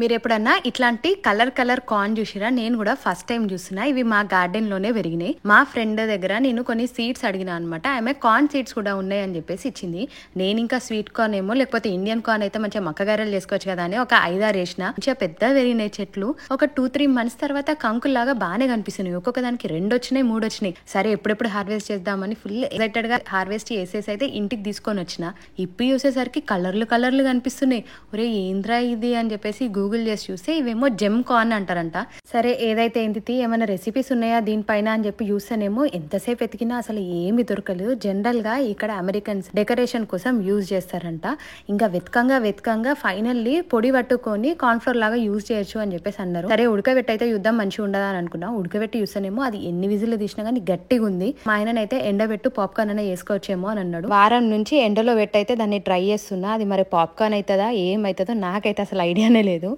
మీరెప్పుడన్నా ఇట్లాంటి colour corn చూసిరా? నేను కూడా ఫస్ట్ టైం చూస్తున్నా. ఇవి మా గార్డెన్ లోనే పెరిగినాయి. మా ఫ్రెండ్ దగ్గర నేను కొన్ని సీడ్స్ అడిగినా అనమాట. ఆమె కార్న్ సీడ్స్ కూడా ఉన్నాయని చెప్పేసి ఇచ్చింది. నేను ఇంకా స్వీట్ కార్న్ ఏమో లేకపోతే ఇండియన్ కార్న్ అయితే మంచిగా మక్కగారెలు చేసుకోవచ్చు కదా అని ఒక 5-6 వేసిన. మంచిగా పెద్ద పెరిగినాయి చెట్లు. ఒక 2-3 మంత్స్ తర్వాత కంకుల్లాగా బాగానే కనిపిస్తున్నాయి. ఒక్కొక్క దానికి 2 వచ్చినాయి, 3 వచ్చినాయి. సరే ఎప్పుడెప్పుడు హార్వెస్ట్ చేద్దామని ఫుల్ ఎక్సైటెడ్ గా హార్వెస్ట్ చేసేసి అయితే ఇంటికి తీసుకొని వచ్చిన. ఇప్పుడు చూసేసరికి కలర్లు కనిపిస్తున్నాయి. ఒరే ఏంద్రా ఇది అని చెప్పేసి గూగుల్ చేసి చూస్తే ఇవేమో జెమ్ కార్న్ అంటారంట. సరే ఏదైతే ఏంటి ఏమైనా రెసిపీస్ ఉన్నాయా దీనిపైన అని చెప్పి చూస్తేనేమో ఎంతసేపు ఎతికినా అసలు ఏమి దొరకలేదు. జనరల్ గా ఇక్కడ అమెరికన్స్ డెకరేషన్ కోసం యూజ్ చేస్తారంట. ఇంకా వెతకంగా ఫైనల్లీ పొడి పట్టుకొని కార్న్ఫ్లోర్ లాగా యూజ్ చేయొచ్చు అని చెప్పేసి అన్నారు. సరే ఉడకబెట్టి అయితే యుద్ధం మంచిగా ఉండదా అని అనుకున్నా. ఉడకబెట్టి చూస్తేనేమో అది ఎన్ని విజిల్లు తీసినా కానీ గట్టిగా ఉంది. మా ఆయననైతే ఎండబెట్టు పాప్కార్న్ అనే వేసుకోవచ్చేమో అని అన్నాడు. వారం నుంచి ఎండలో పెట్టయితే దాన్ని ట్రై చేస్తున్నా. అది మరి పాప్కార్న్ అవుతుందా ఏమవుతుందో నాకైతే అసలు ఐడియానే లేదు.